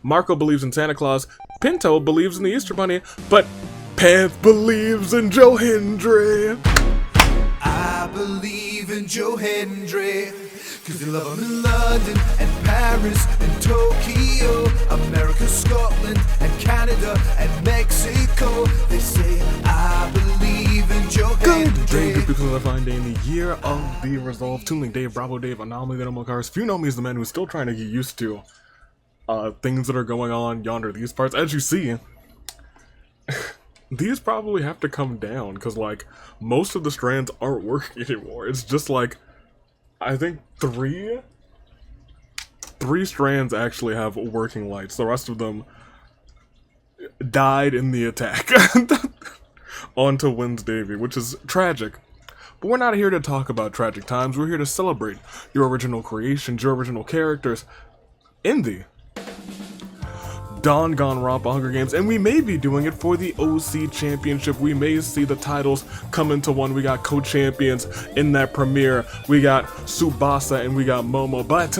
Marco believes in Santa Claus, Pinto believes in the Easter Bunny, but Panth believes in Joe Hendry. I believe in Joe Hendry, cause they love him in London and Paris and Tokyo, America, Scotland and Canada and Mexico. They say I believe in Joe Hendry. Good people of a fine day in the year of the resolve. Tooling Dave, Bravo Dave, Anomaly, the Normal Cars. If you know me as the man who's still trying to get used to things that are going on yonder these parts. As you see, these probably have to come down because like most of the strands aren't working anymore. It's just like I think three strands actually have working lights. The rest of them died in the attack onto Wednesday, which is tragic. But we're not here to talk about tragic times. We're here to celebrate your original creations, your original characters in the Danganronpa Hunger Games, and we may be doing it for the OC Championship. We may see the titles come into one. We got co-champions in that premiere. We got Tsubasa and we got Momo, but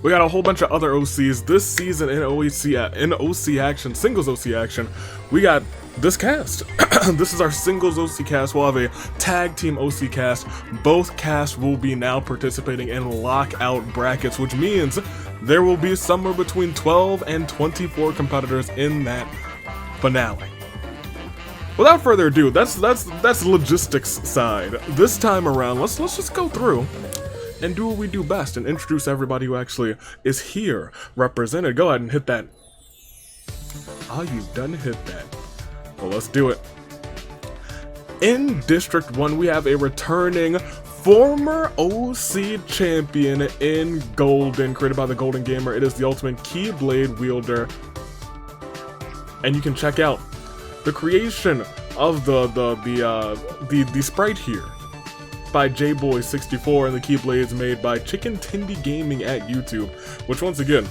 we got a whole bunch of other OCs this season in OC action, singles OC action. We got this cast. This is our singles OC cast. We'll have a tag team OC cast. Both casts will be now participating in lockout brackets, which means there will be somewhere between 12 and 24 competitors in that finale. Without further ado, that's logistics side. This time around, let's just go through and do what we do best and introduce everybody who actually is here represented. Go ahead and hit that. Oh, you done hit that. Well, let's do it. In District 1, we have a returning former OC champion in Golden, created by the Golden Gamer. It is the ultimate Keyblade wielder. And you can check out the creation of the sprite here by JBoy64, and the Keyblades made by Chicken Tindy Gaming at YouTube, which once again,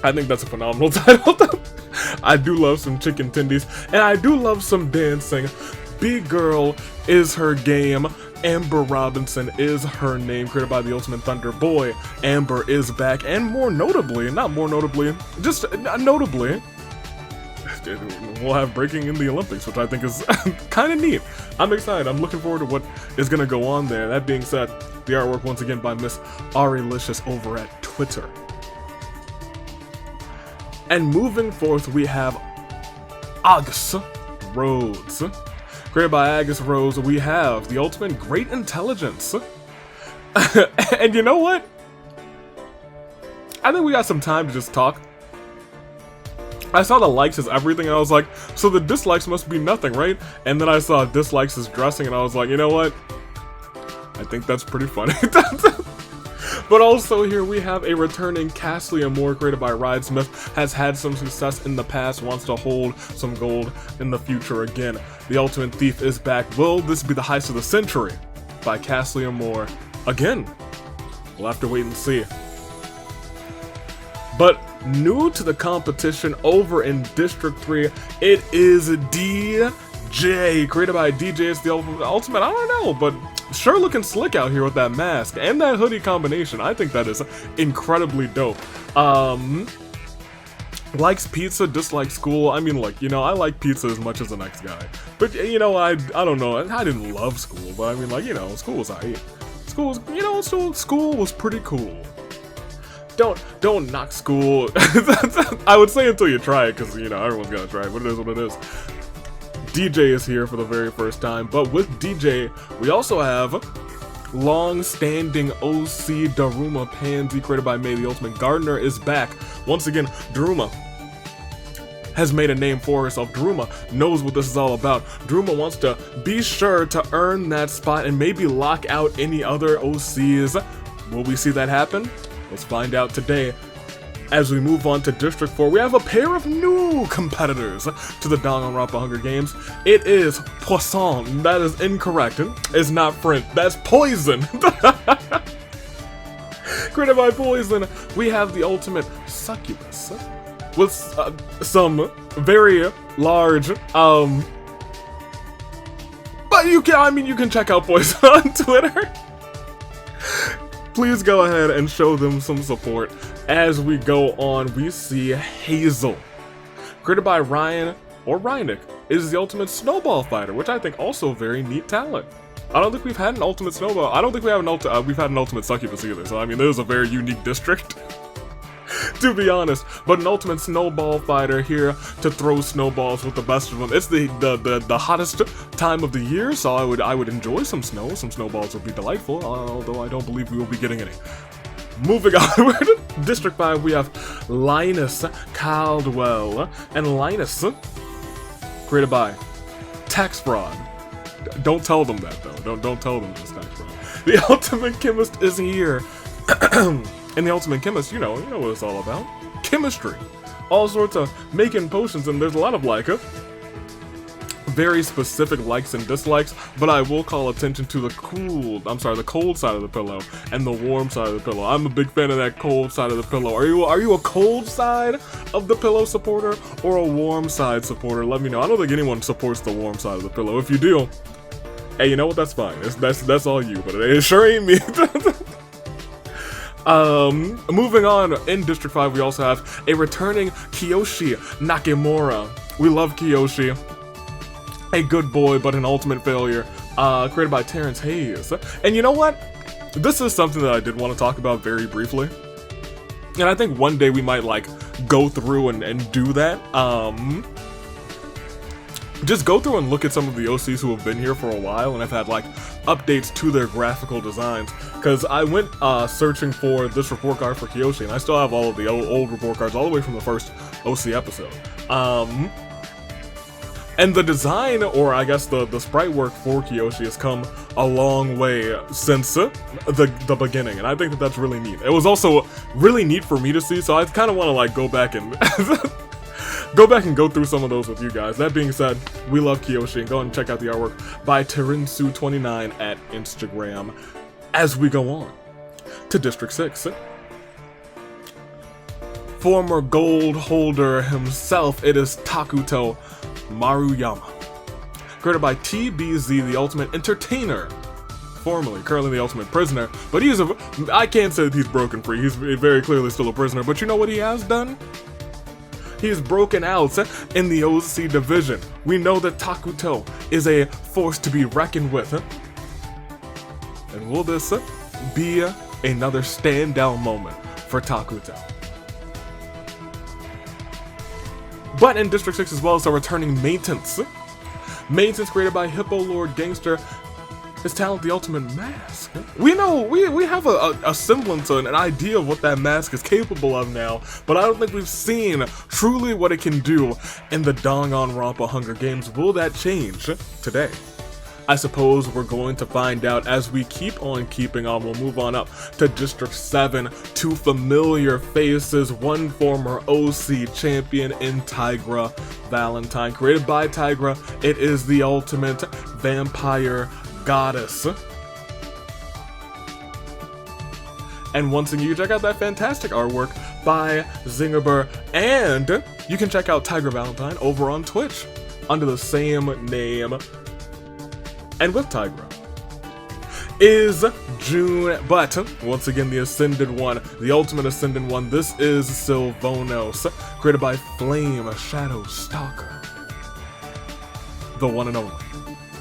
I think that's a phenomenal title. I do love some chicken tindies, and I do love some dancing. B-Girl is her game. Amber Robinson is her name, created by the Ultimate Thunder Boy. Amber is back, and more notably, not more notably, just notably, we'll have breaking in the Olympics, which I think is kind of neat. I'm excited. I'm looking forward to what is going to go on there. That being said, the artwork once again by Miss Arilicious over at Twitter. And moving forth, we have Agus Rhodes. Created by Agus Rhodes, we have the ultimate Great Intelligence. And you know what? I think we got some time to just talk. I saw the likes as everything, and I was like, so the dislikes must be nothing, right? And then I saw dislikes as dressing, and I was like, you know what? I think that's pretty funny. But also here we have a returning Castley Amore, created by Ride Smith, has had some success in the past, wants to hold some gold in the future again. The Ultimate Thief is back. Will this be the heist of the century by Castley Amore again? We'll have to wait and see. But new to the competition over in District 3, it is DJ, created by DJ. It's the ultimate, I don't know, but sure looking slick out here with that mask and that hoodie combination. I think that is incredibly dope. Likes pizza, dislikes school. I mean, like, you know, I like pizza as much as the next guy. But, you know, I don't know. I didn't love school, but I mean, like, you know, school was alright. School was, you know, school was pretty cool. Don't knock school. I would say until you try it, because, you know, everyone's gonna try it, but it is what it is. DJ is here for the very first time, but with DJ, we also have long-standing OC Daruma Pansy, created by May the Ultimate Gardener, is back. Once again, Daruma has made a name for herself. Daruma knows what this is all about. Daruma wants to be sure to earn that spot and maybe lock out any other OCs. Will we see that happen? Let's find out today. As we move on to District 4, we have a pair of new competitors to the Danganronpa Hunger Games. It is Poisson. That is incorrect. It's not French. That's Poison. Created by Poison, we have the ultimate succubus with some very large, but you can check out Poison on Twitter. Please go ahead and show them some support. As we go on, we see Hazel, created by Ryan or Rynick, is the ultimate snowball fighter, which I think also very neat talent. I don't think we've had an ultimate snowball. I don't think we have we've had an ultimate succubus either. So I mean, this is a very unique district, to be honest. But an ultimate snowball fighter here to throw snowballs with the best of them. It's the hottest time of the year, so I would enjoy some snow. Some snowballs would be delightful, although I don't believe we will be getting any. Moving onward, District 5, we have Linus Caldwell, and Linus, created by Tax Fraud. Don't tell them that though. Don't tell them it's Tax Fraud. The Ultimate Chemist is here, and the Ultimate Chemist, you know what it's all about. Chemistry, all sorts of making potions, and there's a lot of very specific likes and dislikes, but I will call attention to the cold side of the pillow and the warm side of the pillow. I'm a big fan of that cold side of the pillow. Are you a cold side of the pillow supporter or a warm side supporter? Let me know. I don't think anyone supports the warm side of the pillow. If you do, hey, you know what? That's fine. That's all you, but it sure ain't me. Moving on, in District 5, we also have a returning Kiyoshi Nakamura. We love Kiyoshi. A good boy, but an ultimate failure, created by Terrence Hayes. And you know what? This is something that I did want to talk about very briefly. And I think one day we might, go through and do that. Just go through and look at some of the OCs who have been here for a while and have had, updates to their graphical designs. Because I went searching for this report card for Kiyoshi, and I still have all of the old report cards all the way from the first OC episode. And the design, or I guess the sprite work for Kiyoshi has come a long way since the beginning, and I think that's really neat. It was also really neat for me to see, so I kind of want to go back and go through some of those with you guys. That being said, we love Kiyoshi, and go ahead and check out the artwork by Terinsu29 at Instagram. As we go on to District 6. Former gold holder himself, it is Takuto Maruyama, created by TBZ, the Ultimate Entertainer, currently the Ultimate Prisoner, but I can't say that he's broken free. He's very clearly still a prisoner, but you know what he has done? He's broken out in the OC division. We know that Takuto is a force to be reckoned with. And will this be another standout moment for Takuto? But in District 6 as well, so returning Maintenance. Maintenance, created by Hippo Lord Gangster. His talent, the Ultimate Mask. We know, we have a semblance, an idea of what that mask is capable of now, but I don't think we've seen truly what it can do in the Danganronpa Hunger Games. Will that change today? I suppose we're going to find out as we keep on keeping on. We'll move on up to District 7, two familiar faces, one former OC champion in Tigra Valentine. Created by Tigra, it is the Ultimate Vampire Goddess. And once again, you can check out that fantastic artwork by Zingerber, and you can check out Tigra Valentine over on Twitch under the same name. And with Tigra is June, but once again, the Ascended one, the Ultimate Ascended one, this is Sylvanos, created by Flame Shadow Stalker, the one and only.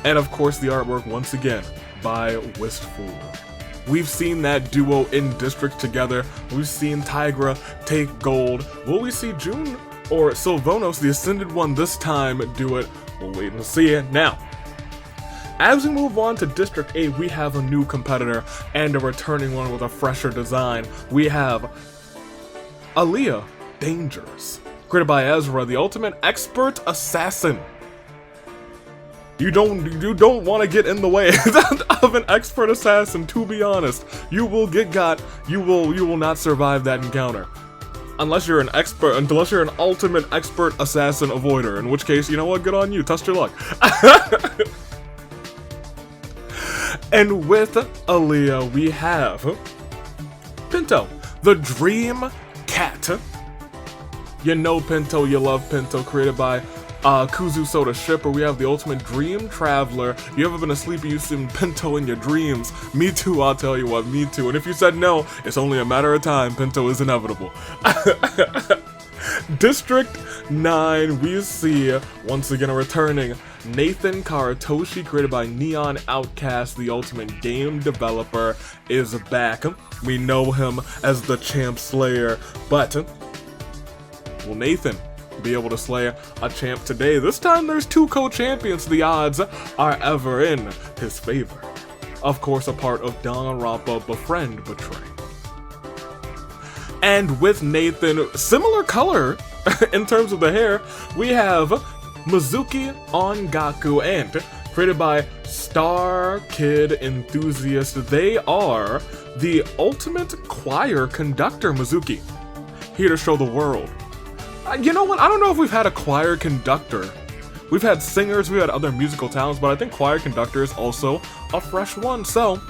And of course, the artwork once again by Wistful. We've seen that duo in District together. We've seen Tigra take gold. Will we see June or Sylvanos, the Ascended one, this time do it? We'll wait and see it. Now, as we move on to District 8, we have a new competitor and a returning one with a fresher design. We have Aaliyah Dangerous, created by Ezra, the Ultimate Expert Assassin. You don't want to get in the way of an expert assassin, to be honest. You will get got. You will not survive that encounter. Unless you're an ultimate expert assassin avoider, in which case, you know what, good on you, test your luck. And with Aaliyah, we have Pinto, the Dream Cat. You know Pinto, you love Pinto, created by Kuzu Soda Shipper. We have the Ultimate Dream Traveler. You ever been asleep and you've seen Pinto in your dreams? Me too, I'll tell you what, me too. And if you said no, it's only a matter of time. Pinto is inevitable. District 9, we see, once again, a returning Nathan Karatoshi, created by Neon Outcast, the ultimate game developer, is back. We know him as the Champ Slayer, but will Nathan be able to slay a champ today? This time there's 2 co-champions. The odds are ever in his favor. Of course, a part of Danganronpa, Befriend, Betray. And with Nathan, similar color in terms of the hair, we have Mizuki Ongaku, and created by Star Kid Enthusiast, they are the ultimate choir conductor Mizuki, here to show the world. You know what, I don't know if we've had a choir conductor. We've had singers, we've had other musical talents, but I think choir conductor is also a fresh one. So,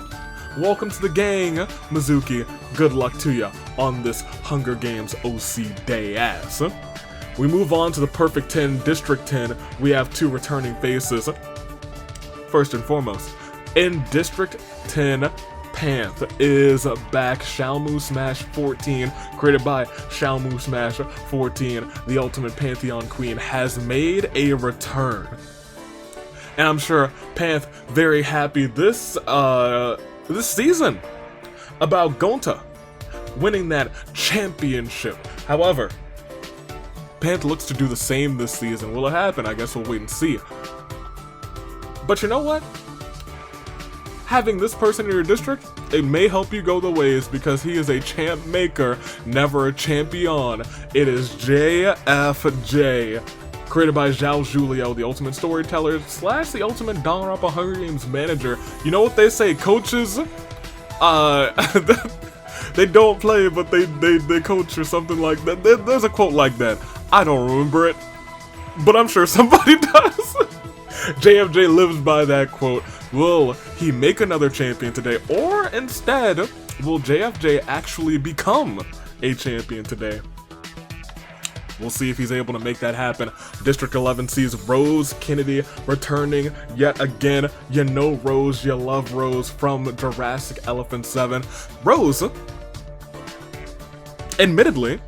welcome to the gang, Mizuki. Good luck to ya on this Hunger Games OC day ass. We move on to the Perfect 10, District 10. We have 2 returning faces. First and foremost, in District 10, Panth is back. Xiaomu Smash 14, created by Xiaomu Smash 14, the ultimate Pantheon Queen, has made a return. And I'm sure Panth very happy this season about Gonta winning that championship. However, Panth looks to do the same this season. Will it happen? I guess we'll wait and see. But you know what? Having this person in your district, it may help you go the ways, because he is a champ maker, never a champion. It is JFJ, created by Zhao Julio, the ultimate storyteller / the ultimate Danganronpa Hunger Games manager. You know what they say, coaches? They don't play, but they coach, or something like that. There's a quote like that. I don't remember it, but I'm sure somebody does. JFJ lives by that quote. Will he make another champion today, or instead, will JFJ actually become a champion today? We'll see if he's able to make that happen. District 11 sees Rose Kennedy returning yet again. You know Rose, you love Rose from Jurassic Elephant 7. Rose, admittedly,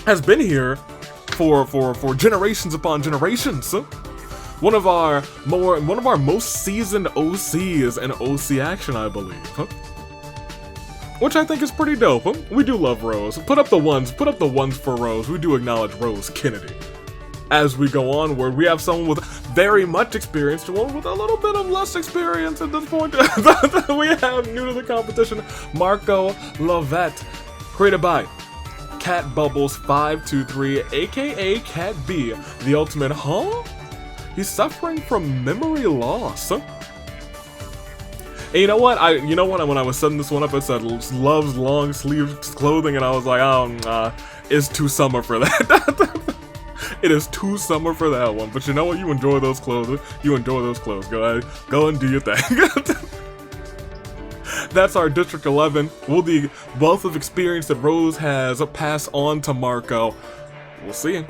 has been here for generations upon generations. One of our most seasoned OCs in OC Action, I believe. Which I think is pretty dope. We do love Rose. Put up the ones for Rose. We do acknowledge Rose Kennedy. As we go onward, we have someone with very much experience to one with a little bit of less experience at this point. We have new to the competition, Marco Lovett, created by Cat Bubbles 523, aka Cat B, the ultimate, He's suffering from memory loss. And you know what? When I was setting this one up, it said loves long sleeve clothing, and I was like, it's too summer for that. It is too summer for that one. But you know what? You enjoy those clothes. You enjoy those clothes. Go ahead, go and do your thing. That's our District 11. Will the wealth of experience that Rose has pass on to Marco? We'll see.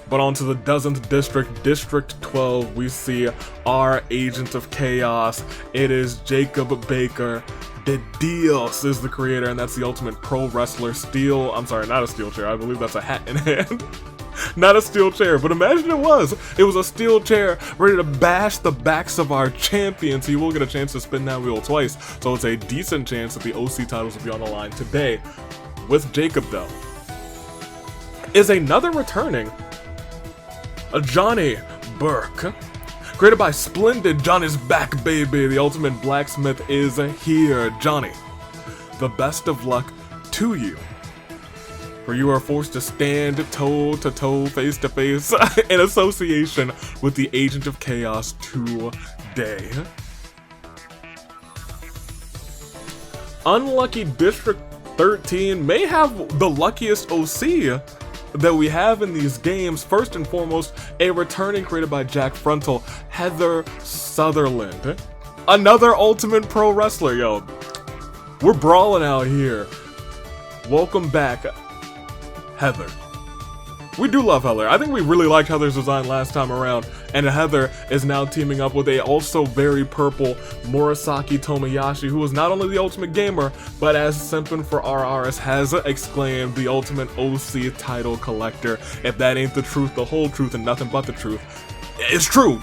But on to the dozenth district, District 12, we see our Agent of Chaos. It is Jacob Baker. De Dios is the creator, and that's the ultimate pro wrestler. I'm sorry, not a steel chair. I believe that's a hat in hand. Not a steel chair, but imagine it was. It was a steel chair ready to bash the backs of our champions. He will get a chance to spin that wheel twice, so it's a decent chance that the OC titles will be on the line today. With Jacob, though, is another returning Johnny Burke. Created by Splendid. Johnny's back, baby. The ultimate blacksmith is here. Johnny, the best of luck to you, for you are forced to stand toe-to-toe, face-to-face in association with the Agent of Chaos today. Unlucky District 13 may have the luckiest OC that we have in these games. First and foremost, a returning created by Jack Frontal, Heather Sutherland. Another ultimate pro wrestler, yo. We're brawling out here. Welcome back, Heather. We do love Heather. I think we really liked Heather's design last time around, and Heather is now teaming up with a also very purple Murasaki Tomoyashi, who is not only the ultimate gamer, but as Simpin for RRS has exclaimed, the ultimate OC title collector. If that ain't the truth, the whole truth, and nothing but the truth, it's true.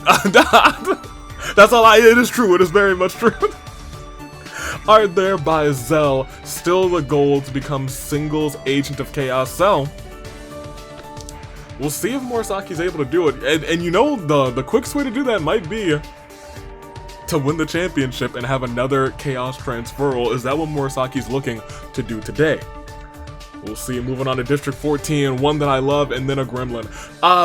That's all it is true. It is very much true. Art there by Zell, still the goal to become singles agent of Chaos. So we'll see if Murasaki's able to do it. And you know, the quickest way to do that might be to win the championship and have another Chaos transferal. Is that what Murasaki's looking to do today? We'll see. Moving on to District 14, one that I love, and then a gremlin.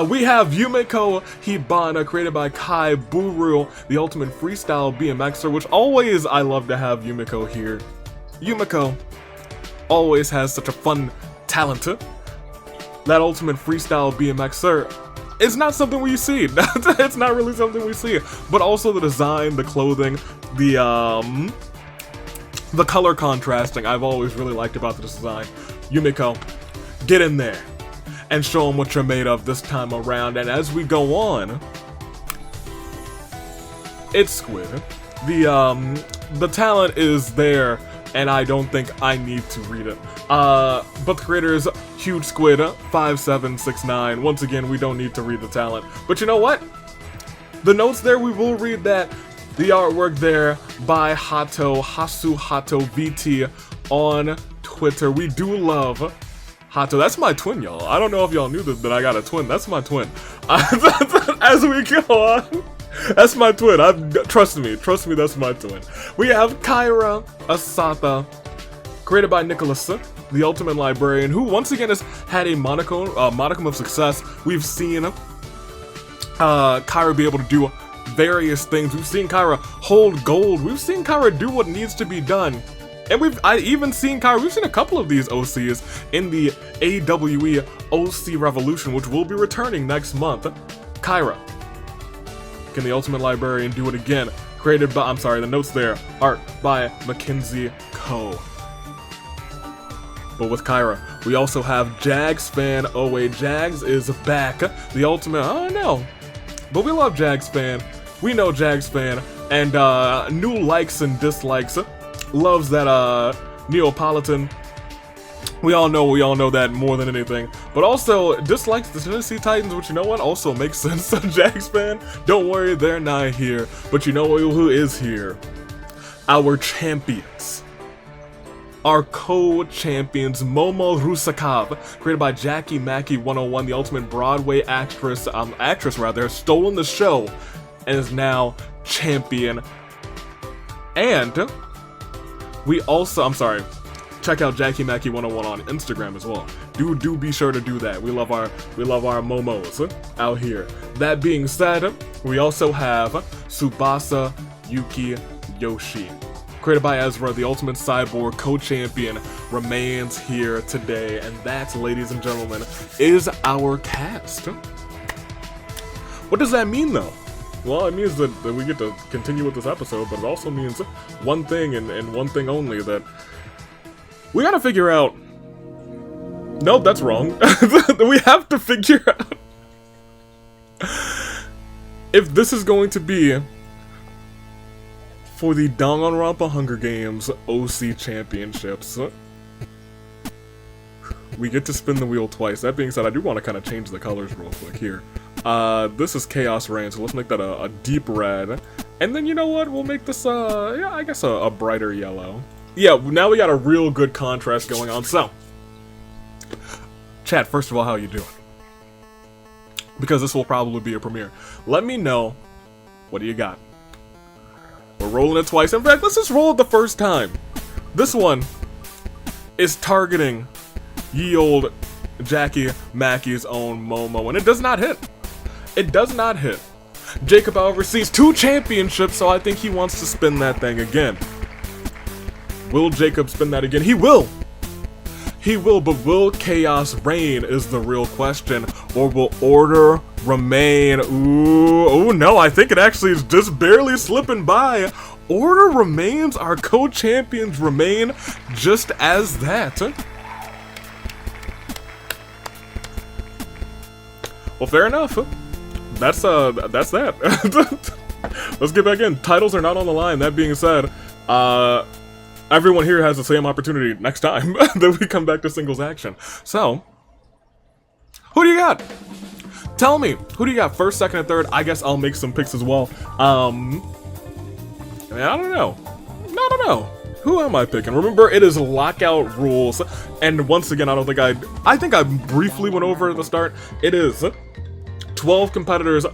We have Yumeko Hibana, created by Kai Buru, the ultimate freestyle BMXer, which always I love to have Yumeko here. Yumeko always has such a fun talent. That ultimate freestyle BMXer is not something we see. It's not really something we see. But also the design, the clothing, the color contrasting, I've always really liked about the design. Yumeko, get in there and show them what you're made of this time around. And as we go on, it's Squid. The talent is there, and I don't think I need to read it. But the creator is Huge Squid 5769. Once again, we don't need to read the talent. But you know what? The notes there, we will read that. The artwork there by Hasu Hato VT on Twitter. We do love Hato. That's my twin, y'all. I don't know if y'all knew that I got a twin. That's my twin. As we go on, that's my twin. Trust me, that's my twin. We have Kyra Asata, created by Nicholas, the ultimate librarian, who once again has had a modicum of success. We've seen Kyra be able to do various things. We've seen Kyra hold gold. We've seen Kyra do what needs to be done. And I've even seen Kyra, we've seen a couple of these OCs in the AWE OC Revolution, which will be returning next month. Kyra, can the Ultimate Librarian do it again? Created by, I'm sorry, the notes there, art by Mackenzie Ko. But with Kyra, we also have Jags fan. Oh wait, Jags is back. The Ultimate, I don't know. But we love Jags fan. We know Jags fan. And new likes and dislikes. Loves that Neapolitan. We all know that more than anything. But also dislikes the Tennessee Titans, which you know what also makes sense. So Jags fan, don't worry, they're not here. But you know who is here? Our champions. Our co-champions, Momo Rusakov, created by Jackie Mackey 101, the ultimate Broadway actress has stolen the show and is now champion. And we also, check out Jackie Mackey 101 on Instagram as well. Do be sure to do that. We love our Momos out here. That being said, we also have Tsubasa Yuki Yoshi, created by Ezra, the ultimate cyborg co-champion, remains here today. And that, ladies and gentlemen, is our cast. What does that mean though? Well, it means that we get to continue with this episode, but it also means one thing and one thing only, that we gotta figure out... Nope, that's wrong. We have to figure out if this is going to be for the Danganronpa Hunger Games OC Championships. We get to spin the wheel twice. That being said, I do want to kind of change the colors real quick here. This is Chaos Rain, so let's make that a deep red. And then, you know what, we'll make this, yeah, I guess a brighter yellow. Yeah, now we got a real good contrast going on. So, chat, first of all, how you doing? Because this will probably be a premiere. Let me know, what do you got? We're rolling it twice. In fact, let's just roll it the first time. This one is targeting ye old Jackie Mackey's own Momo, and it does not hit. It does not hit. Jacob, however, sees 2 championships, so I think he wants to spin that thing again. Will Jacob spin that again? He will! He will, but will Chaos reign is the real question, or will order remain? Ooh, no, I think it actually is just barely slipping by. Order remains, our co-champions remain just as that. Well, fair enough. That's that. Let's get back in. Titles are not on the line. That being said, everyone here has the same opportunity next time that we come back to singles action. So, who do you got? Tell me, who do you got first, second, and third? I guess I'll make some picks as well. I don't know. I don't know. Who am I picking? Remember, it is lockout rules. And once again, I think I briefly went over at the start. It is 12 competitors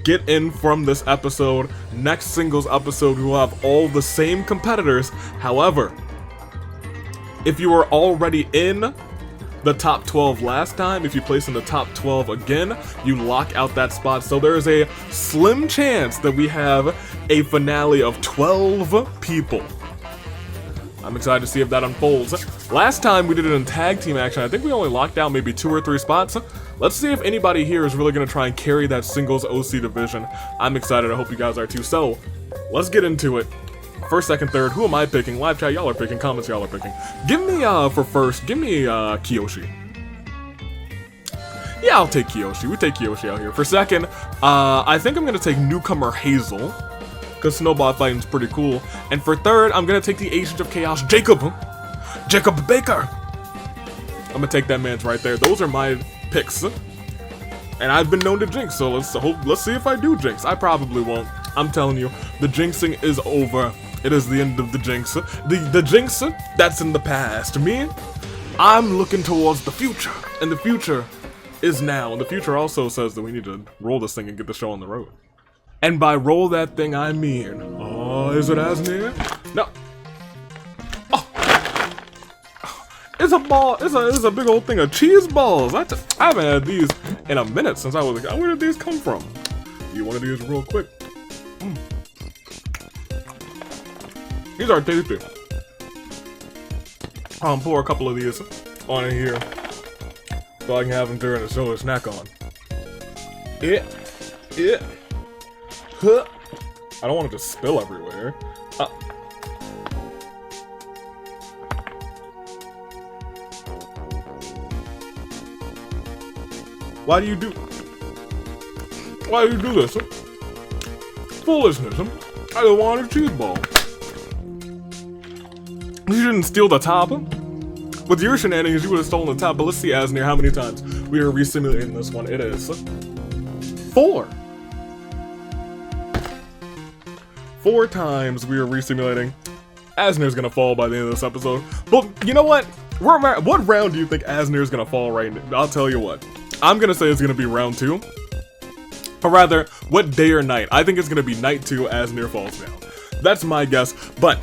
get in from this episode. Next singles episode, we will have all the same competitors. However, if you were already in the top 12 last time, if you place in the top 12 again, you lock out that spot. So there is a slim chance that we have a finale of 12 people. I'm excited to see if that unfolds. Last time we did it in tag team action. I think we only locked out maybe 2 or 3 spots. Let's see if anybody here is really going to try and carry that singles OC division. I'm excited. I hope you guys are too. So let's get into it. First, second, third, who am I picking? Live chat, y'all are picking. Comments, y'all are picking. Give me, for first, give me, Kiyoshi. Yeah, I'll take Kiyoshi. We take Kiyoshi out here. For second, I think I'm gonna take newcomer Hazel, because snowball fighting's pretty cool. And for third, I'm gonna take the Agent of Chaos, Jacob Baker. I'm gonna take that man's right there. Those are my picks. And I've been known to jinx, so let's see if I do jinx. I probably won't. I'm telling you, the jinxing is over. It is the end of the jinx. The jinx, that's in the past. Me, I'm looking towards the future. And the future is now. And the future also says that we need to roll this thing and get the show on the road. And by roll that thing, I mean, is it as near? No. Oh. It's a ball. It's a big old thing of cheese balls. I haven't had these in a minute since I was like, where did these come from? You want to do this real quick? These are tasty. I'll pour a couple of these on in here so I can have them during the show to snack on. Huh. I don't want it to spill everywhere. Why do you do this? Foolishness. I don't want a cheese ball. You shouldn't steal the top. With your shenanigans, you would have stolen the top, but let's see, Asnir, how many times we are re-simulating this one. It is 4. 4 times we are re-simulating. Asnir's gonna fall by the end of this episode. But you know what? What round do you think Asnir's gonna fall right now? I'll tell you what. I'm gonna say it's gonna be round 2. Or rather, what day or night? I think it's gonna be night 2, Asnir falls down. That's my guess, but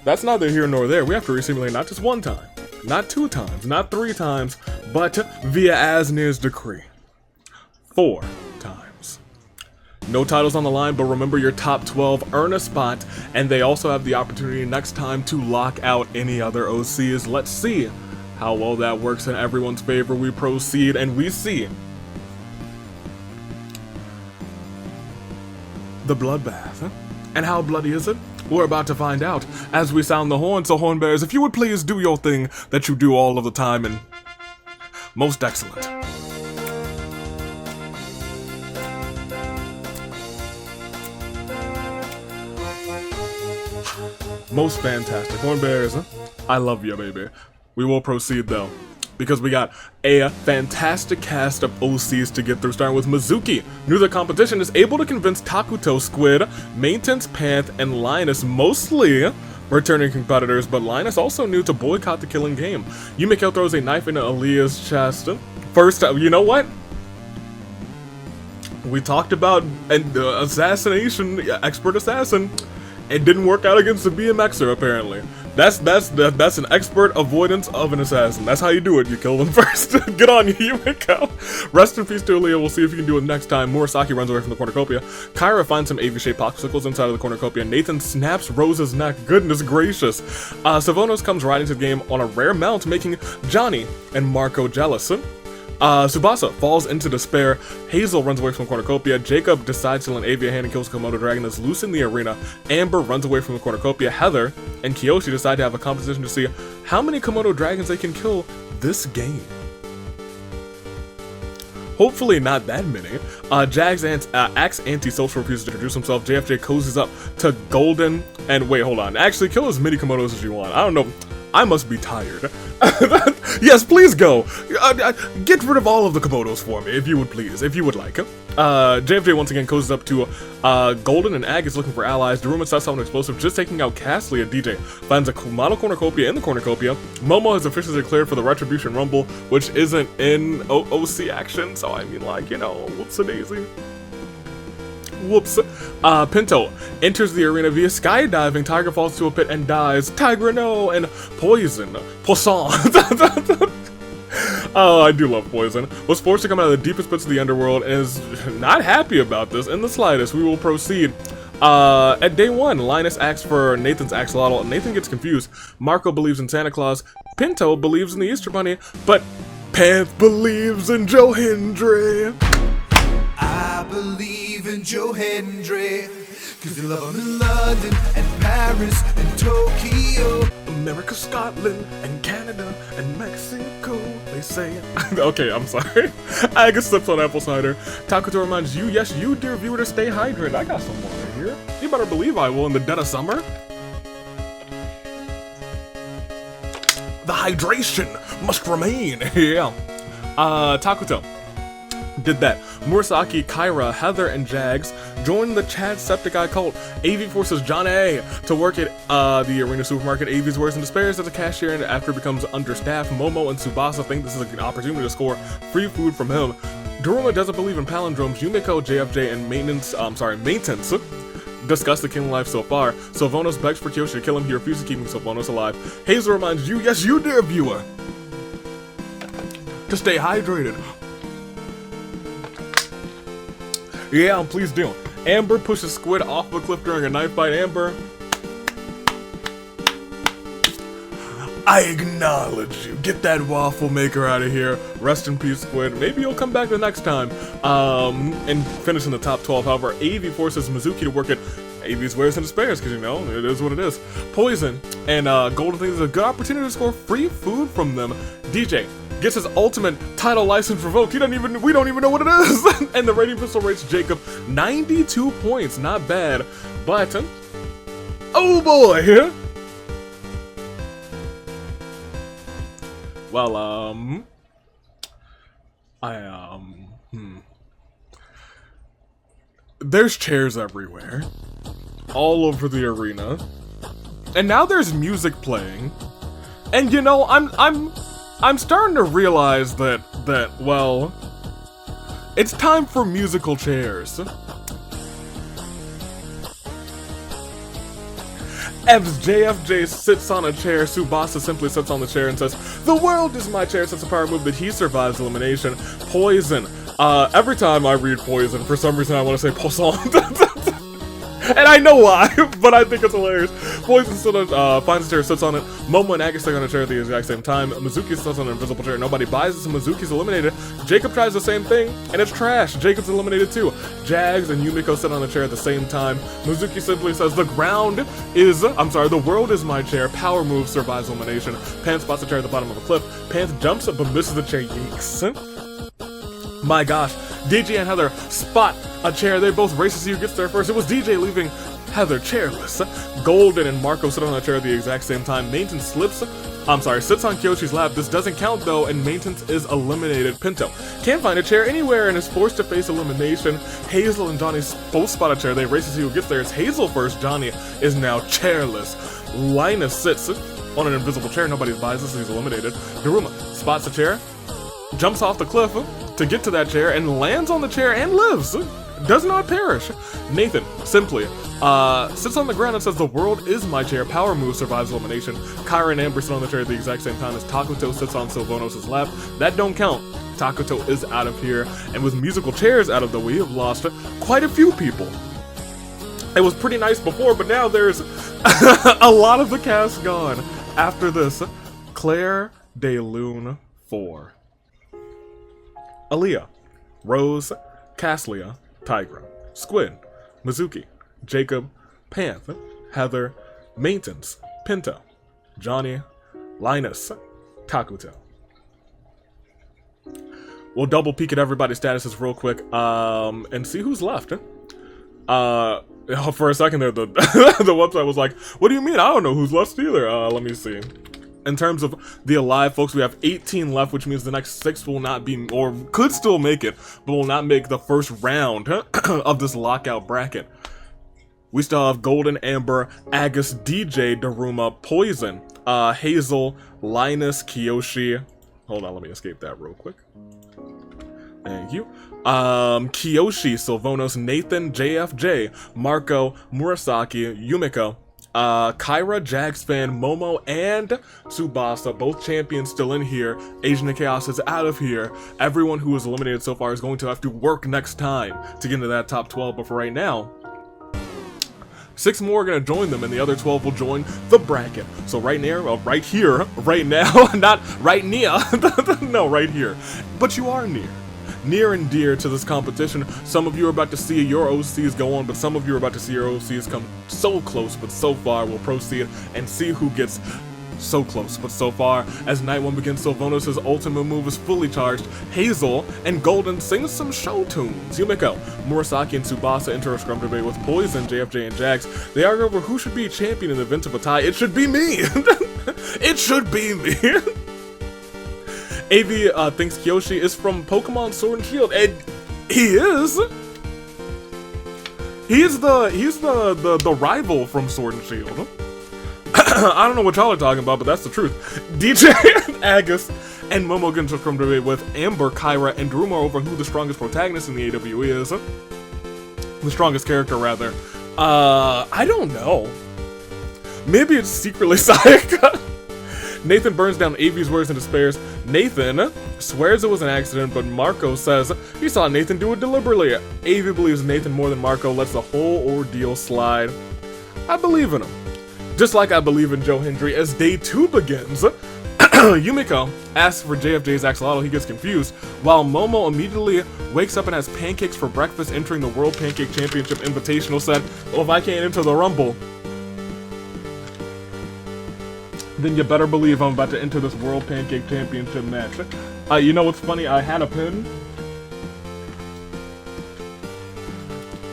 that's neither here nor there. We have to re-simulate not just 1 time, not 2 times, not 3 times, but via Asnir's decree. 4 times. No titles on the line, but remember your top 12 earn a spot, and they also have the opportunity next time to lock out any other OCs. Let's see how well that works in everyone's favor. We proceed, and we see the bloodbath. And how bloody is it? We're about to find out as we sound the horn. So horn bearers, if you would please do your thing that you do all of the time, and most excellent. Most fantastic. Horn bearers, I love you, baby. We will proceed though, because we got a fantastic cast of OCs to get through, starting with Mizuki. New to the competition, is able to convince Takuto, Squid, Maintenance, Panth, and Linus, mostly returning competitors, but Linus also new to boycott the killing game. Yumiko throws a knife into Aaliyah's chest. First, you know what? We talked about an assassination, expert assassin. It didn't work out against the BMXer, apparently. That's an expert avoidance of an assassin. That's how you do it. You kill them first. Get on you, Yumiko. Rest in peace to Aaliyah. We'll see if you can do it next time. Murasaki runs away from the cornucopia. Kyra finds some AV-shaped popsicles inside of the cornucopia. Nathan snaps Rose's neck. Goodness gracious. Savonos comes riding to the game on a rare mount, making Johnny and Marco jealous. Tsubasa falls into despair. Hazel runs away from the cornucopia. Jacob decides to lend Avi a hand and kills Komodo Dragon that's loose in the arena. Amber runs away from the cornucopia. Heather and Kiyoshi decide to have a competition to see how many Komodo Dragons they can kill this game. Hopefully not that many. Jags acts antisocial, refuses to introduce himself. JFJ cozies up to Golden, and wait, hold on. Actually, kill as many Komodos as you want. I don't know. I must be tired. Yes, please go. Get rid of all of the Komodos for me, if you would please, if you would like. JFJ once again cozies up to Golden, and Ag is looking for allies. Daruma sets off an explosive, just taking out Castley. DJ finds a model cornucopia in the cornucopia. Momo has officially declared for the Retribution Rumble, which isn't in OC action, so I mean, like, you know, whoops-a-daisy. Whoops. Pinto enters the arena via skydiving. Tiger falls to a pit and dies. Tiger, no! And Poison. Poisson. Oh, I do love Poison. Was forced to come out of the deepest pits of the underworld and is not happy about this in the slightest. We will proceed. At day 1, Linus asks for Nathan's axolotl. Nathan gets confused. Marco believes in Santa Claus. Pinto believes in the Easter Bunny. But Panth believes in Joe Hendry. I believe in Joe Hendry, cause they love him in London and Paris and Tokyo, America, Scotland, and Canada, and Mexico, they say. Okay, I'm sorry. Agus slips on apple cider. Takuto reminds you, yes, you, dear viewer, to stay hydrated. I got some water here. You better believe I will in the dead of summer. The hydration must remain. Yeah. Takuto did that. Murasaki, Kyra, Heather, and Jags join the Chadcepticeye cult. AV forces John A to work at the arena supermarket. AV's works and despairs as a cashier, and after it becomes understaffed, Momo and Tsubasa think this is an opportunity to score free food from him. Daruma doesn't believe in palindromes. Yumiko, JFJ, and Maintenance discuss the killing life so far. Sylvanos begs for Kyoshi to kill him. He refuses, keeping Sylvanos alive. Hazel reminds you, yes, you, dear viewer, to stay hydrated. Yeah, please do. Amber pushes Squid off a cliff during a knife fight. Amber, I acknowledge you. Get that waffle maker out of here. Rest in peace, Squid. Maybe you'll come back the next time. And finish in the top 12. However, AV forces Mizuki to work at AV's wares and despairs, because, you know, it is what it is. Poison and Golden thinks it's a good opportunity to score free food from them. DJ gets his ultimate title license revoked. We don't even know what it is. And the rating pistol rates Jacob 92 points. Not bad. But oh boy. Well, there's chairs everywhere, all over the arena, and now there's music playing, and you know, I'm starting to realize that well, it's time for musical chairs. As JFJ sits on a chair, Tsubasa simply sits on the chair and says, "The world is my chair," since a power move that he survives elimination. Poison. Every time I read Poison, for some reason I want to say Poisson. And I know why, but I think it's hilarious. Poison finds a chair, sits on it. Momo and Agus sit on a chair at the exact same time. Mizuki sits on an invisible chair. Nobody buys it, so Mizuki's eliminated. Jacob tries the same thing, and it's trash. Jacob's eliminated too. Jags and Yumiko sit on the chair at the same time. Mizuki simply says, the world is my chair. Power move survives elimination. Pan spots the chair at the bottom of a cliff. Pan jumps up but misses the chair. Yikes. My gosh. DJ and Heather spot a chair. They both race to see who gets there first. It was DJ leaving Heather chairless. Golden and Marco sit on a chair at the exact same time. Maintenance sits on Kyoshi's lap. This doesn't count though, and Maintenance is eliminated. Pinto can't find a chair anywhere and is forced to face elimination. Hazel and Johnny both spot a chair. They race to see who gets there. It's Hazel first. Johnny is now chairless. Linus sits on an invisible chair. Nobody buys this, so he's eliminated. Daruma spots a chair, jumps off the cliff to get to that chair, and lands on the chair and lives. Does not perish. Nathan simply sits on the ground and says, the world is my chair. Power move survives elimination. Kyra and Amber sit on the chair at the exact same time as Takuto sits on Sylvanos' lap. That don't count. Takuto is out of here, and with musical chairs out of the way, we have lost quite a few people. It was pretty nice before, but now there's a lot of the cast gone. After this, Claire de Lune 4. Aaliyah, Rose, Caslia, Tigra, Squid, Mizuki, Jacob, Panth, Heather, Maintenance, Pinto, Johnny, Linus, Takuto. We'll double peek at everybody's statuses real quick, and see who's left. For a second there, the the website was like, "What do you mean? I don't know who's left either." Let me see. In terms of the alive folks, we have 18 left, which means the next 6 will not be, or could still make it, but will not make the first round of this lockout bracket. We still have Golden, Amber, Agus, DJ, Daruma, Poison, Hazel, Linus, Kiyoshi. Hold on, let me escape that real quick. Thank you. Kiyoshi, Sylvanos, Nathan, JFJ, Marco, Murasaki, Yumiko, Kyra, Jags fan, Momo, and Tsubasa, both champions still in here. Agent of Chaos is out of here. Everyone who was eliminated so far is going to have to work next time to get into that top 12, but for right now, 6 more are going to join them, and the other 12 will join the bracket. So right near, well, right here, right now, not right near, no, right here. But you are near and dear to this competition. Some of you are about to see your OCs go on, but some of you are about to see your OCs come so close, but so far. We'll proceed and see who gets so close, but so far. As night 1 begins, Sylvanos' ultimate move is fully charged. Hazel and Golden sing some show tunes. Yumiko, Murasaki, and Tsubasa enter a scrum debate with Poison, JFJ, and Jags. They argue over who should be champion in the event of a tie. It should be me! It should be me! AV thinks Kiyoshi is from Pokemon Sword and Shield, and he is! He's the rival from Sword and Shield. I don't know what y'all are talking about, but that's the truth. DJ, Agus, and Momo get into a scrum debate with Amber, Kyra, and Daruma over who the strongest protagonist in the AWE is. The strongest character, rather. I don't know. Maybe it's secretly Sayaka. Nathan burns down AV's words and despairs. Nathan swears it was an accident, but Marco says he saw Nathan do it deliberately. AV believes Nathan more than Marco, lets the whole ordeal slide. I believe in him. Just like I believe in Joe Hendry as day 2 begins. Yumiko asks for JFJ's axolotl, he gets confused, while Momo immediately wakes up and has pancakes for breakfast, entering the World Pancake Championship Invitational set. Well, if I can't enter the Rumble, then you better believe I'm about to enter this World Pancake Championship match. You know what's funny? I had a pin.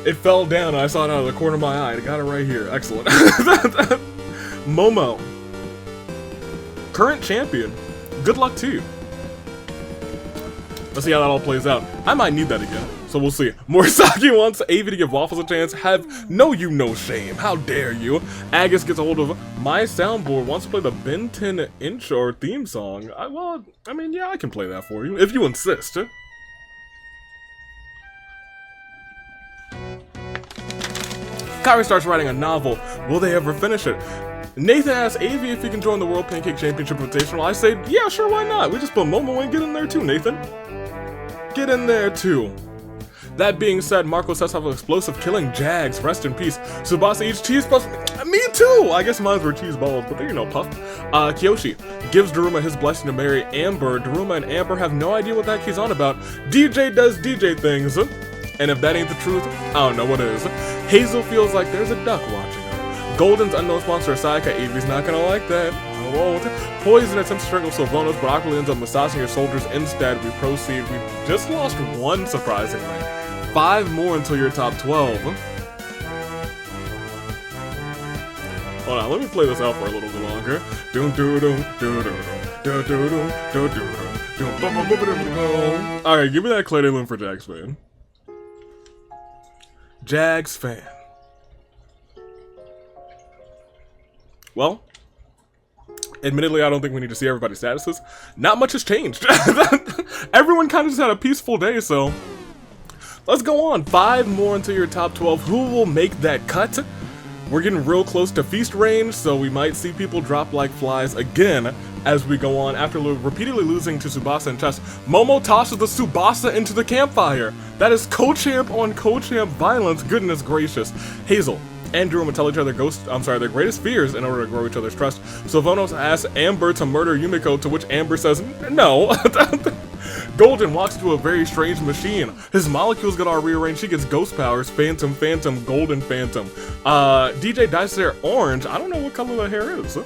It fell down and I saw it out of the corner of my eye. I got it right here. Excellent. Momo. Current champion. Good luck to you. Let's see how that all plays out. I might need that again, so we'll see. Murasaki wants AV to give Waffles a chance. Have no shame. How dare you? Agus gets a hold of my soundboard, wants to play the Ben 10 intro or theme song. I mean, yeah, I can play that for you, if you insist. Kyrie starts writing a novel. Will they ever finish it? Nathan asks AV if he can join the World Pancake Championship Invitational. I say, yeah, sure, why not? We just put Momo in. Get in there too, Nathan. Get in there too. That being said, Marco sets off an explosive, killing Jags. Rest in peace. Tsubasa eats cheese puffs. Me too! I guess mine were cheese balls, but they're, puff. Kiyoshi gives Daruma his blessing to marry Amber. Daruma and Amber have no idea what the heck he's on about. DJ does DJ things. And if that ain't the truth, I don't know what is. Hazel feels like there's a duck watching her. Golden's unknown sponsor, Sayaka. Avie's not gonna like that. I won't. Poison attempts to strangle Sylvanos, but awkwardly ends up massaging her soldiers. Instead, we proceed. We just lost 1, surprisingly. 5 more until you're top 12. Hold on, let me play this out for a little bit longer. Alright, give me that Clay Loom for Jags fan. Jags fan. Well, admittedly, I don't think we need to see everybody's statuses. Not much has changed. Everyone kind of just had a peaceful day, so let's go on. 5 more until your top 12. Who will make that cut? We're getting real close to feast range, so we might see people drop like flies again as we go on. After repeatedly losing to Tsubasa in chess, Momo tosses the Tsubasa into the campfire. That is co-champ on co-champ violence. Goodness gracious. Hazel and Daruma tell each other their greatest fears in order to grow each other's trust. Sylvanos asks Amber to murder Yumiko, to which Amber says no. Golden walks into a very strange machine. His molecules get all rearranged. She gets ghost powers. Phantom, Golden Phantom. DJ dyes their hair orange. I don't know what color the hair is.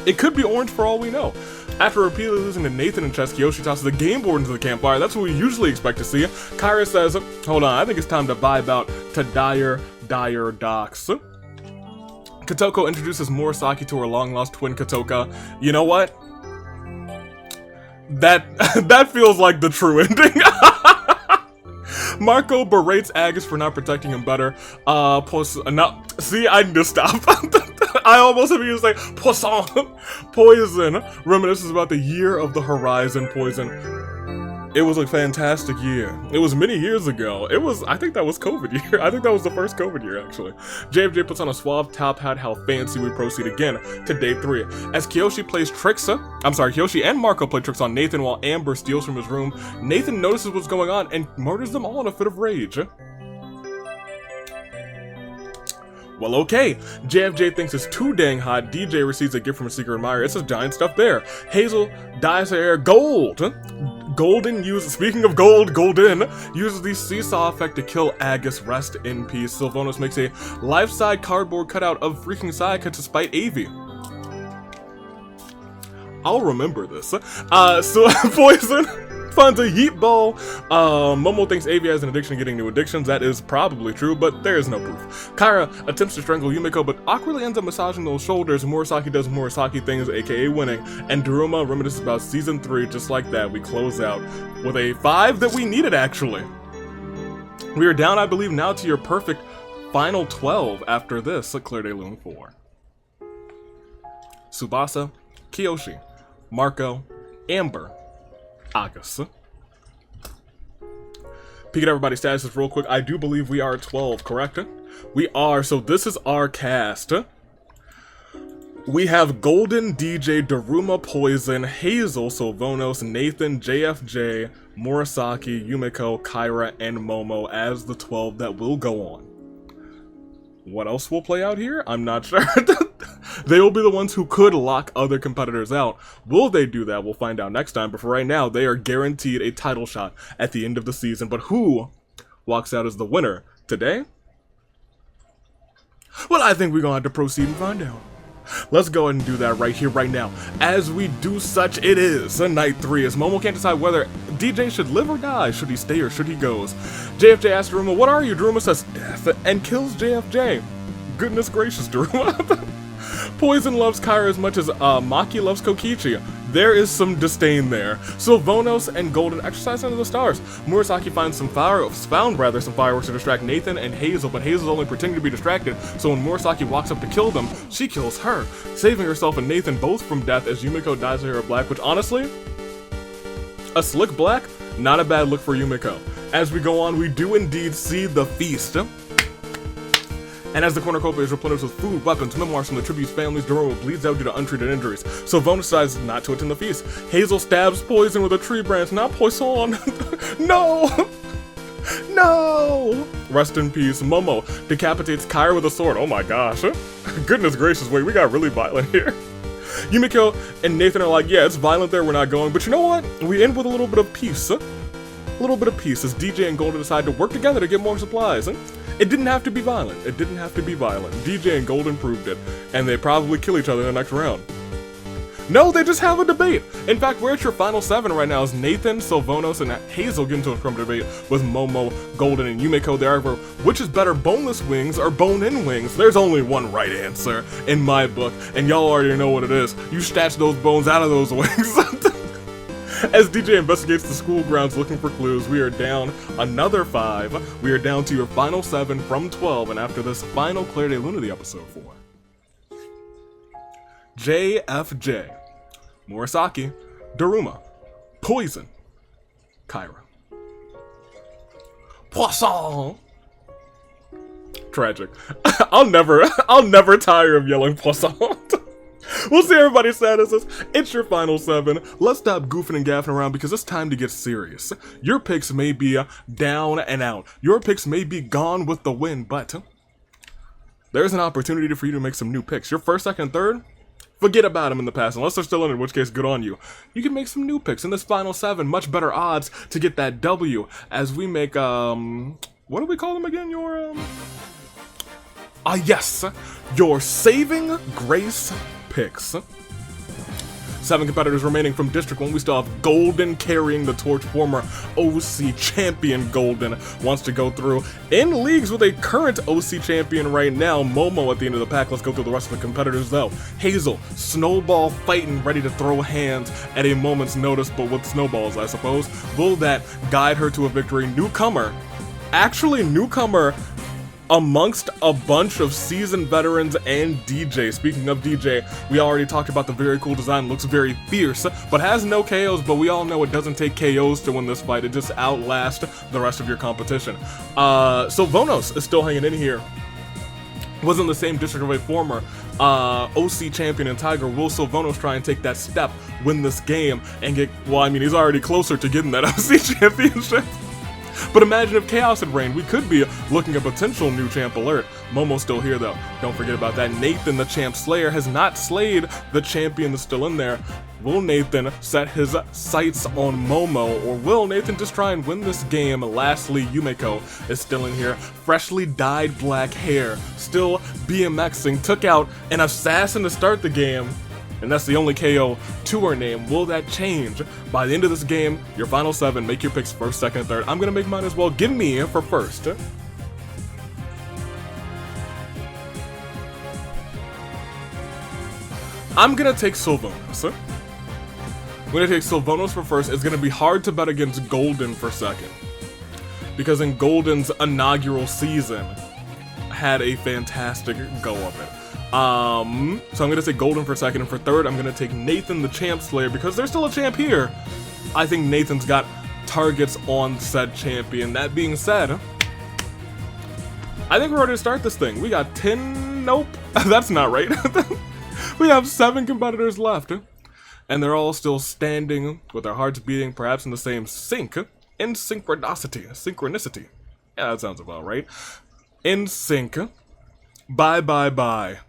It could be orange for all we know. After repeatedly losing to Nathan and chess, Kiyoshi tosses the game board into the campfire. That's what we usually expect to see. Kyra says, hold on, I think it's time to vibe out to Dire Docks. Kotoko introduces Murasaki to her long-lost twin Kotoka. You know what? That feels like the true ending. Marco berates Agus for not protecting him better. See, I need to stop. I almost have used like poisson. Poison reminisces about the year of the horizon. Poison. It was a fantastic year. It was many years ago. I think that was COVID year. I think that was the first COVID year, actually. JFJ puts on a suave top hat. How fancy. We proceed again to day 3. As Kiyoshi and Marco play tricks on Nathan while Amber steals from his room. Nathan notices what's going on and murders them all in a fit of rage. Well, okay. JFJ thinks it's too dang hot. DJ receives a gift from a secret admirer. It's a giant stuffed bear. Hazel dyes her hair gold. Speaking of gold, Golden uses the seesaw effect to kill Agus. Rest in peace. Sylvanas makes a life-size cardboard cutout of freaking Sayaka to spite Avi. I'll remember this. So Poison finds a heat ball. Momo thinks Avi has an addiction to getting new addictions. That is probably true, but there is no proof. Kyra attempts to strangle Yumiko, but awkwardly ends up massaging those shoulders. Murasaki does Murasaki things, aka winning. And Daruma reminisces about season 3, just like that. We close out with a 5 that we needed, actually. We are down, I believe, now to your perfect final 12 after this. Claire de Lune 4. Tsubasa, Kiyoshi, Marco, Amber, Agus. Peek at everybody's statuses real quick. I do believe we are 12, correct? We are, so this is our cast. We have Golden, DJ, Daruma, Poison, Hazel, Sylvanas, Nathan, JFJ, Murasaki, Yumiko, Kyra, and Momo as the 12 that will go on. What else will play out here? I'm not sure. They will be the ones who could lock other competitors out. Will they do that? We'll find out next time. But for right now, they are guaranteed a title shot at the end of the season. But who walks out as the winner today? Well, I think we're going to have to proceed and find out. Let's go ahead and do that right here, right now. As we do such, it is night 3, as Momo can't decide whether DJ should live or die. Should he stay or should he goes? JFJ asks Daruma, what are you? Daruma says, F, and kills JFJ. Goodness gracious, Daruma. Poison loves Kyra as much as Maki loves Kokichi. There is some disdain there. Sylvanas and Golden exercise under the stars. Murasaki finds some fireworks to distract Nathan and Hazel, but Hazel's only pretending to be distracted, so when Murasaki walks up to kill them, she kills her, saving herself and Nathan both from death as Yumiko dyes her hair black, which honestly, a slick black, not a bad look for Yumiko. As we go on, we do indeed see the feast. And as the cornucopia is replenished with food, weapons, memoirs from the tribute's families, Daruma bleeds out due to untreated injuries. So Sylvanas decides not to attend the feast. Hazel stabs Poison with a tree branch, not Poison. No! No! Rest in peace. Momo decapitates Kyra with a sword. Oh my gosh. Goodness gracious, wait, we got really violent here. Yumiko and Nathan are like, yeah, it's violent there, we're not going. But you know what? We end with a little bit of peace. A little bit of peace as DJ and Golden decide to work together to get more supplies. It didn't have to be violent. It didn't have to be violent. DJ and Golden proved it. And they probably kill each other in the next round. No, they just have a debate. In fact, we're at your final 7 right now as Nathan, Sylvanas, and Hazel get into a scrum debate with Momo, Golden, and Yumiko. They argue which is better, boneless wings or bone-in wings. There's only one right answer in my book, and y'all already know what it is. You snatch those bones out of those wings. As DJ investigates the school grounds looking for clues, we are down another 5. We are down to your final 7 from 12, and after this final Claire de Lune of the episode 4. JFJ, Murasaki, Daruma, Poison, Kyra. Poisson! Tragic. I'll never tire of yelling Poisson. We'll see everybody's statuses. It's your final 7. Let's stop goofing and gaffing around because it's time to get serious. Your picks may be down and out. Your picks may be gone with the wind, but there's an opportunity for you to make some new picks. Your first, second, and third, forget about them in the past, unless they're still in which case, good on you. You can make some new picks in this final 7. Much better odds to get that W as we make, what do we call them again? Yes, your saving grace picks. 7 competitors remaining from District 1. We still have Golden carrying the torch. Former OC champion Golden wants to go through in leagues with a current OC champion right now, Momo, at the end of the pack. Let's go through the rest of the competitors though. Hazel, Snowball fighting, ready to throw hands at a moment's notice, but with snowballs, I suppose. Will that guide her to a victory? Newcomer, actually newcomer amongst a bunch of seasoned veterans and DJ. Speaking of DJ, we already talked about the very cool design, looks very fierce, but has no KOs, but we all know it doesn't take KOs to win this fight, it just outlasts the rest of your competition. Sylvanos is still hanging in here. Was in the same district of a former OC champion and Tiger. Will Sylvanos try and take that step, win this game, and get, well, I mean, he's already closer to getting that OC championship. But imagine if Chaos had reigned, we could be looking at potential new champ alert. Momo's still here though, don't forget about that. Nathan, the champ slayer, has not slayed the champion that's still in there. Will Nathan set his sights on Momo, or will Nathan just try and win this game? Lastly, Yumeko is still in here, freshly dyed black hair, still BMXing, took out an assassin to start the game, and that's the only KO to her name. Will that change? By the end of this game, your final 7, make your picks first, second, and third. I'm gonna make mine as well. Give me for first. I'm gonna take Sylvanos. I'm gonna take Sylvanos for first. It's gonna be hard to bet against Golden for second, because in Golden's inaugural season, had a fantastic go of it. So I'm gonna take Golden for second, and for third, I'm gonna take Nathan, the champ slayer, because there's still a champ here. I think Nathan's got targets on said champion. That being said, I think we're ready to start this thing. We got 10, nope, that's not right. We have 7 competitors left, and they're all still standing with their hearts beating, perhaps in the same sync, in synchronicity. Yeah, that sounds about right. In sync, bye.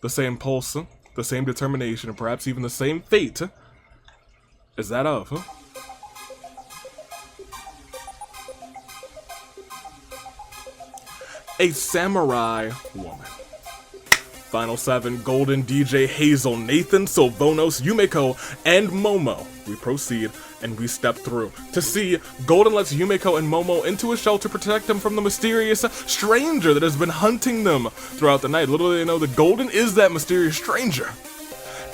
The same pulse, the same determination, and perhaps even the same fate as that of a samurai woman. Final 7, Golden, DJ, Hazel, Nathan, Sylvanos, Yumeko, and Momo. We proceed and we step through to see Golden lets Yumeko and Momo into a shelter to protect them from the mysterious stranger that has been hunting them throughout the night. Little do they know that Golden is that mysterious stranger,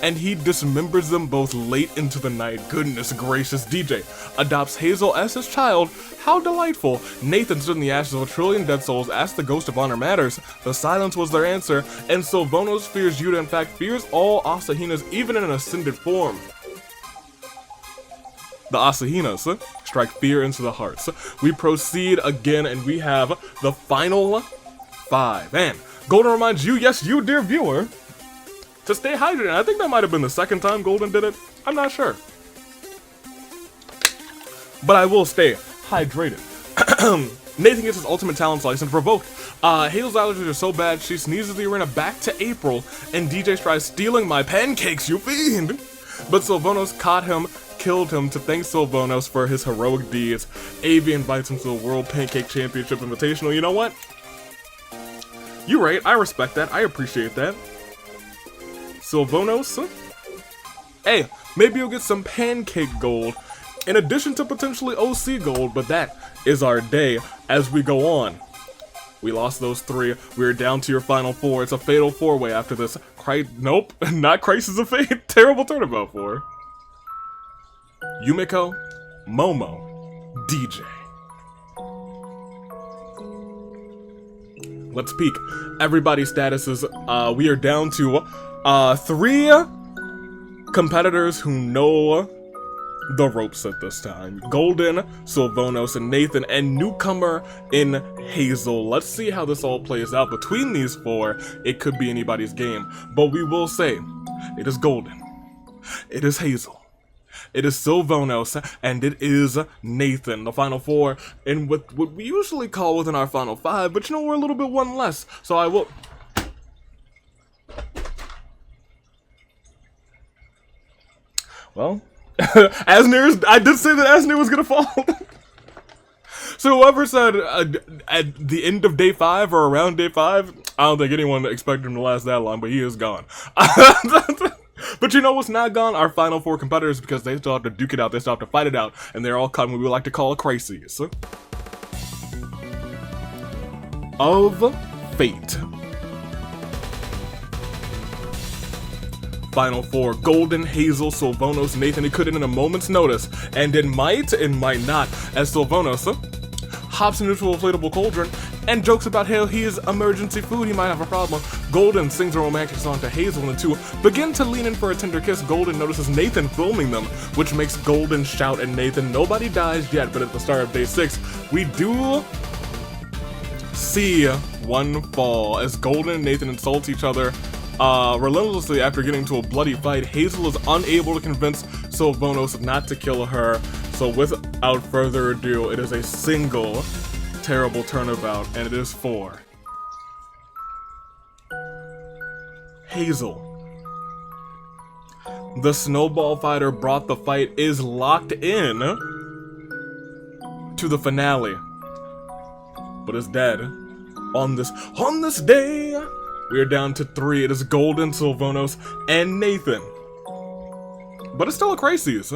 and he dismembers them both late into the night. Goodness gracious. DJ adopts Hazel as his child. How delightful. Nathan stood in the ashes of a trillion dead souls, asked the ghost if honor matters. The silence was their answer, and Sylvanos fears Yuta, in fact fears all Asahinas, even in an ascended form. The Asahinas strike fear into the hearts. We proceed again, and we have the final 5. And Golden reminds you, yes you dear viewer, to stay hydrated. I think that might have been the second time Golden did it. I'm not sure. But I will stay hydrated. Nathan gets his ultimate talent license revoked. Hazel's allergies are so bad, she sneezes the arena back to April, and DJ tries stealing my pancakes, you fiend! But Sylvanos caught him, killed him to thank Sylvanos for his heroic deeds. Avi invites him to the World Pancake Championship Invitational. You know what? You're right, I respect that, I appreciate that. Sylvanos? Hey, maybe you'll get some pancake gold, in addition to potentially OC gold, but that is our day as we go on. We lost those 3, we're down to your final 4, it's a fatal 4-way after this. Nope, not Crisis of Fate, terrible turnabout 4. Yumeko, Momo, DJ. Let's peek. Everybody's statuses, we are down to 3 competitors who know the ropes at this time. Golden, Sylvanos, and Nathan, and newcomer in Hazel. Let's see how this all plays out. Between these 4, it could be anybody's game. But we will say, it is Golden, it is Hazel, it is Sylvanos, and it is Nathan. The final 4, and what we usually call within our final 5, but you know, we're a little bit one less. So I will... Well... Asnir, I did say that Asnir was gonna fall. So whoever said at the end of day 5 or around day 5, I don't think anyone expected him to last that long, but he is gone. But you know what's not gone? Our final 4 competitors, because they still have to duke it out, they still have to fight it out, and they're all caught in what we like to call a crisis of fate. Final 4, Golden, Hazel, Sylvanos, Nathan. He could in a moment's notice, and it might not, as Sylvanos hops into an inflatable cauldron and jokes about how he is emergency food, he might have a problem. Golden sings a romantic song to Hazel, and the two begin to lean in for a tender kiss. Golden notices Nathan filming them, which makes Golden shout at Nathan. Nobody dies yet, but at the start of day 6, we do see one fall as Golden and Nathan insult each other relentlessly after getting into a bloody fight. Hazel is unable to convince Sylvanos not to kill her, so without further ado, it is a single terrible turnabout, and it is for Hazel. The snowball fighter brought the fight is locked in to the finale, but is dead on this day. We are down to 3. It is Golden, Sylvanos, and Nathan. But it's still a crisis.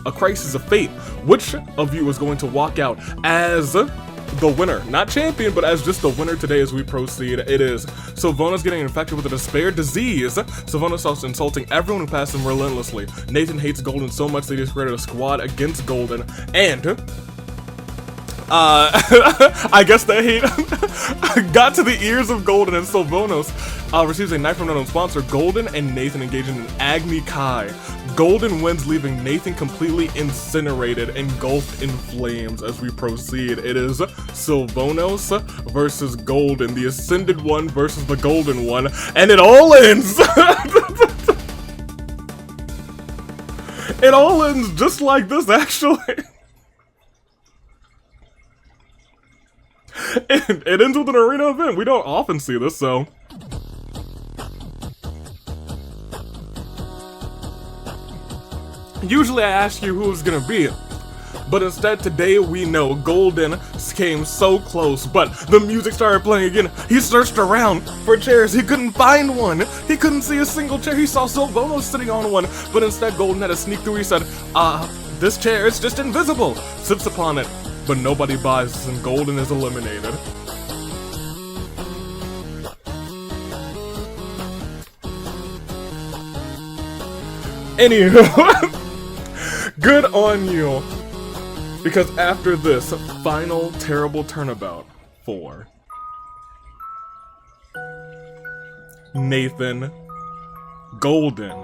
A crisis of fate. Which of you is going to walk out as the winner? Not champion, but as just the winner today as we proceed. It is Sylvanos getting infected with a despair disease. Sylvanos starts insulting everyone who passes him relentlessly. Nathan hates Golden so much that he's created a squad against Golden. And I guess that hate got to the ears of Golden, and Sylvanos receives a knife from an unknown sponsor. Golden and Nathan engage in an Agni Kai. Golden wins, leaving Nathan completely incinerated, engulfed in flames as we proceed. It is Sylvanos versus Golden, the Ascended one versus the Golden one, and it all ends! It all ends just like this, actually. It ends with an arena event. We don't often see this, so. Usually I ask you who it's gonna be, but instead today we know Golden came so close, but the music started playing again. He searched around for chairs. He couldn't find one. He couldn't see a single chair. He saw Sylvanos sitting on one, but instead Golden had to sneak through. He said, this chair is just invisible. Sips upon it. But nobody buys this, and Golden is eliminated. Anywho, good on you. Because after this final terrible turnabout for Nathan Golden,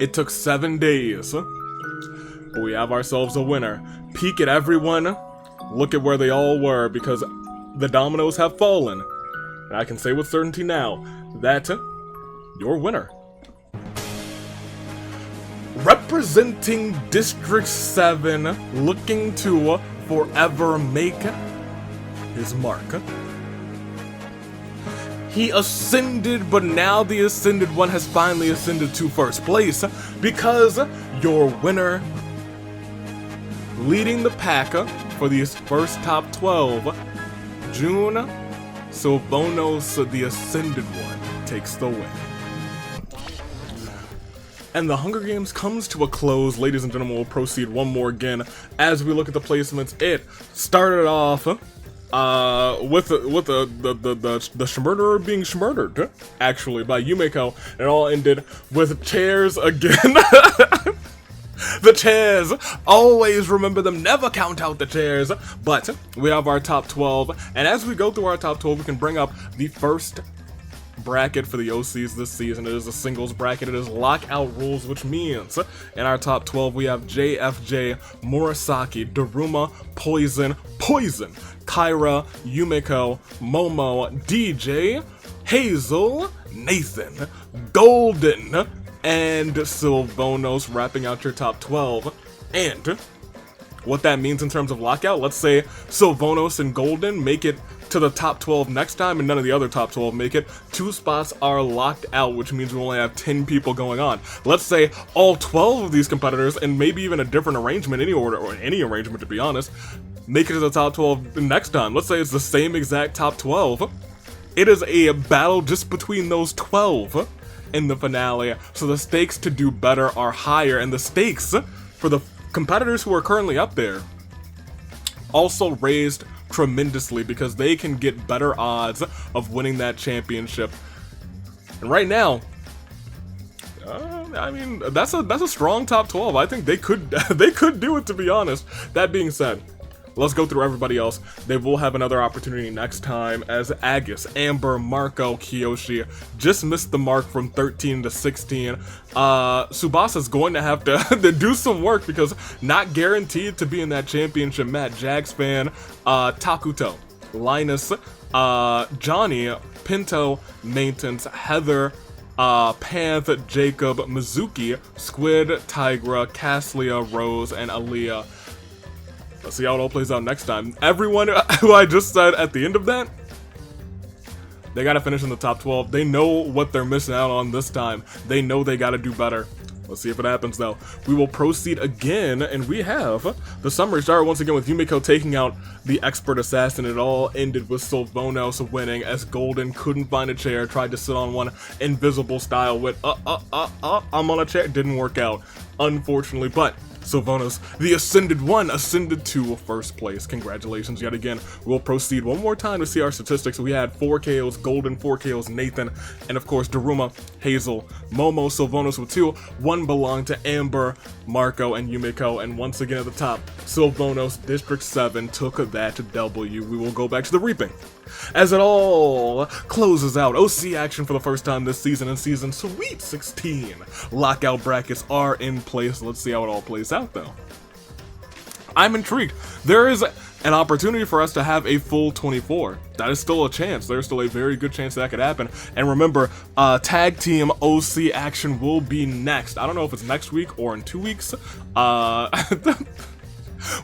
it took 7 days, but we have ourselves a winner. Peek at everyone, look at where they all were, because the dominoes have fallen. And I can say with certainty now that your winner, representing District 7, looking to forever make his mark. He ascended, but now the Ascended one has finally ascended to first place, because your winner, leading the pack for these first top 12, June Sylvanos, the Ascended one, takes the win. And the Hunger Games comes to a close. Ladies and gentlemen, we'll proceed one more again as we look at the placements. It started off with the Schmurderer being schmurdered, actually, by Yumeko, and it all ended with chairs again. The chairs, always remember them, never count out the chairs. But we have our top 12, and as we go through our top 12, we can bring up the first bracket for the OCs this season. It is a singles bracket. It is lockout rules, which means in our top 12 we have JFJ, Murasaki, Daruma, Poison, Kyra, Yumeko, Momo, DJ, Hazel, Nathan, Golden, and Sylvanos, wrapping out your top 12. And what that means in terms of lockout, let's say Sylvanos and Golden make it to the top 12 next time and none of the other top 12 make it. 2 spots are locked out, which means we only have 10 people going on. Let's say all 12 of these competitors, and maybe even a different arrangement, any order, or any arrangement to be honest, make it to the top 12 next time. Let's say it's the same exact top 12. It is a battle just between those 12. in the finale, so the stakes to do better are higher, and the stakes for the competitors who are currently up there also raised tremendously because they can get better odds of winning that championship. And right now, I mean, that's a strong top 12. I think they could do it, to be honest. That being said, let's go through everybody else. They will have another opportunity next time, as Agus, Amber, Marco, Kiyoshi just missed the mark from 13 to 16. Tsubasa's going to have to do some work because not guaranteed to be in that championship match. Jags fan, Takuto, Linus, Johnny, Pinto, Maintenance, Heather, Panth, Jacob, Mizuki, Squid, Tigra, Caslia, Rose, and Aaliyah. Let's see how it all plays out next time. Everyone who I just said at the end of that, they gotta finish in the top 12. They know what they're missing out on this time. They know they gotta do better. Let's see if it happens though. We will proceed again, and we have the summary start once again with Yumiko taking out the expert assassin. It all ended with Sylvanos winning as Golden couldn't find a chair, tried to sit on one invisible style with I'm on a chair. Didn't work out, unfortunately, but Sylvanos, the Ascended One, ascended to first place. Congratulations yet again. We'll proceed one more time to see our statistics. We had 4 KOs, Golden, 4 KOs, Nathan, and of course Daruma, Hazel, Momo, Sylvanos with 2. 1 belonged to Amber, Marco, and Yumiko. And once again at the top, Sylvanos, District 7, took that W. We will go back to the reaping as it all closes out. OC action for the first time this season in season Sweet 16. Lockout brackets are in place. Let's see how it all plays out though. I'm intrigued. There is an opportunity for us to have a full 24. That is still a chance. There's still a very good chance that could happen. And remember, tag team OC action will be next. I don't know if it's next week or in 2 weeks.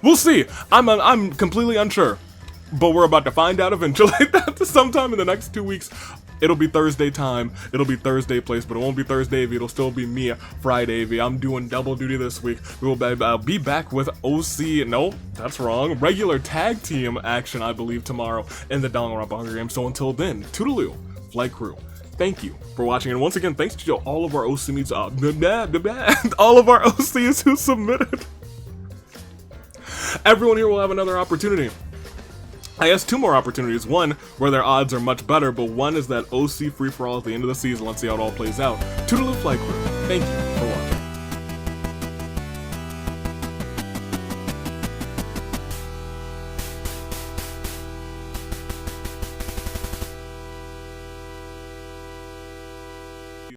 We'll see. I'm completely unsure. But we're about to find out eventually. Sometime in the next 2 weeks. It'll be Thursday time. It'll be Thursday place, but it won't be Thursday V. It'll still be me, Friday V. I'm doing double duty this week. We will be back with OC. Nope, that's wrong. Regular tag team action, I believe, tomorrow in the Danganronpa Hunger Games. So until then, toodaloo, Flight Crew. Thank you for watching, and once again, thanks to all of our OC meets, all of our OCs who submitted. Everyone here will have another opportunity. I guess 2 more opportunities. One where their odds are much better, but one is that OC free-for-all at the end of the season. Let's see how it all plays out. Toodaloo, Flight Crew. Thank you.